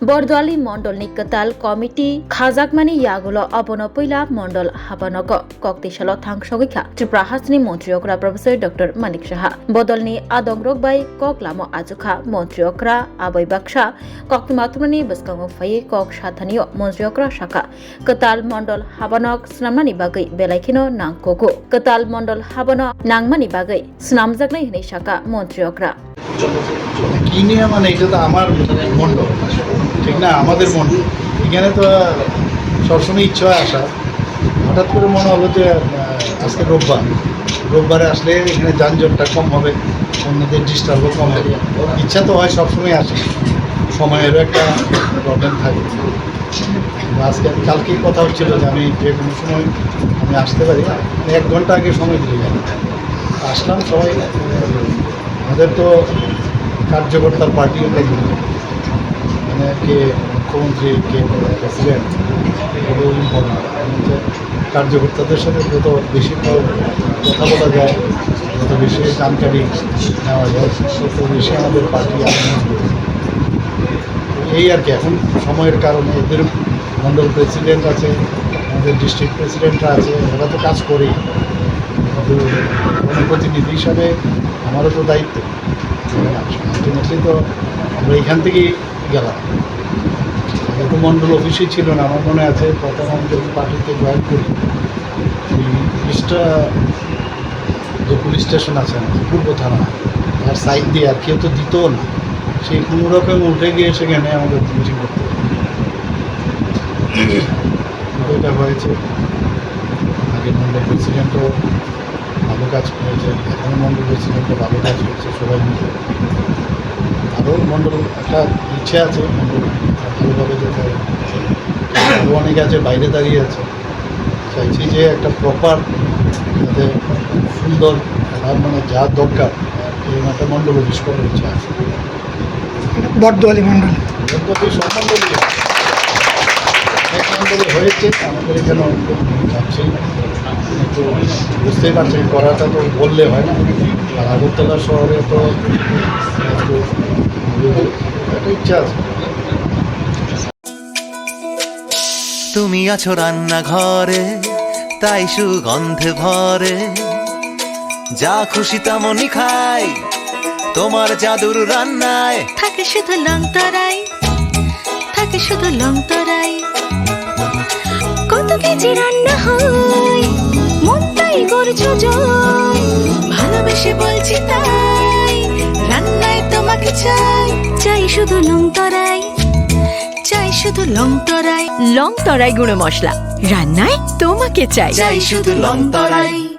बरदुआली मंडल नि कताल कमिटी खाजाकमानि यागुलो अबनो पहिला मंडल हाबानक कक्तिसाल थांसगैखा त्रिपुरा हासनि मन्त्रियकरा प्रफेसर डॉक्टर मानिक साहा बदलनि आदंग्रक बाय ककलामो आजुखा मन्त्रियकरा आबै बाक्सा कक्तिमाथुमनि बसकांगो फायै कक साथानियो मन्त्रियकरा शाखा कताल मंडल हाबानक स्नामनानि बागै बेलायखिनो नांगोगो कताल मंडल हाबानो नांगमानि बागै स्नामजागनाय हनै शाखा मन्त्रियकरा কি নিয়ে মানে এটা তো আমার মন্ডল ঠিক না আমাদের মন্ডল এখানে তো সবসময় ইচ্ছা হয় আসা হঠাৎ করে মনে হলো যে আজকে রোববারে আসলে এখানে যানজটটা কম হবে অন্যদের ডিস্টার্বও কম হবে ইচ্ছা তো হয় সবসময় আসে সময়েরও একটা প্রবলেম থাকে আজকে কালকেই কথা হচ্ছিল যে আমি যে কোনো সময় আমি আসতে পারি 1 ঘন্টা আগে সময় দিলে যাই আসলাম সবাই আমাদের তো কার্যকর্তার পার্টি মানে কে মুখ্যমন্ত্রী কে প্রেসিডেন্ট এগুলো ইম্পর্টেন্ট কার্যকর্তাদের সাথে যত বেশি কথা বলা যায় যত বেশি জানকারি নেওয়া যায় তত বেশি আমাদের পার্টি এই আর কি এখন সময়ের কারণে এদের মন্ডল প্রেসিডেন্ট আছে আমাদের ডিস্ট্রিক্ট প্রেসিডেন্টরা আছে ওরা তো কাজ করেই প্রতিনিধি হিসাবে আমারও তো দায়িত্ব আলটিমেটলি তো আমরা এখান থেকেই গেলাম তো মন্ডল অফিসই ছিল না আমার মনে আছে প্রথম আমি যখন পার্টিতে জয়েন করি সেই পুলিশটা যে পুলিশ স্টেশন আছে পূর্ব থানা আর সাইড দিয়ে আর কেউ তো দিত না সেই কোনো রকম উঠে গিয়ে সেখানে আমাদের মিটিং করতে এটা হয়েছে আগে মন্ডল প্রেসিডেন্টও ভালো কাজ করেছে এখনও মন্ডল প্রেসিডেন্টও ভালো কাজ করছে সবাই মিলে আরও মন্ডল একটা ইচ্ছে আছে মন্ডল ভালোভাবে যেতে হবে আরও অনেক আছে বাইরে দাঁড়িয়ে আছে চাইছি যে একটা প্রপার যাতে সুন্দর মানে যা দরকার এরকম একটা মন্ডল অফিস করার ইচ্ছা আছে বরদুয়ালি মন্ডল সব মন্ডলই এক মন্ডলে হয়েছে আমাদের এখানে ভাবছি একটু বুঝতেই পারছেন করাটা তো বললে হয় না আর আগরতলা শহরে তো একটা ইচ্ছা আছে তুমি আছো রান্নাঘরে তাই সুগন্ধে ভরে যা খুশি তেমনই খাই তোমার জাদুর রান্নায় থাকে শুধু লংতরাই থাকে শুধু লংতরাই কত কেজি রান্না হয় মন তাই করছো জয় ভালোবেসে বলছি তাই রান্নায় তোমাকে চাই চাই শুধু লংতরাই চাই শুধু লংতরাই লংতরাই গুঁড়ো মশলা রান্নায় তোমাকে চাই চাই শুধু লংতরাই।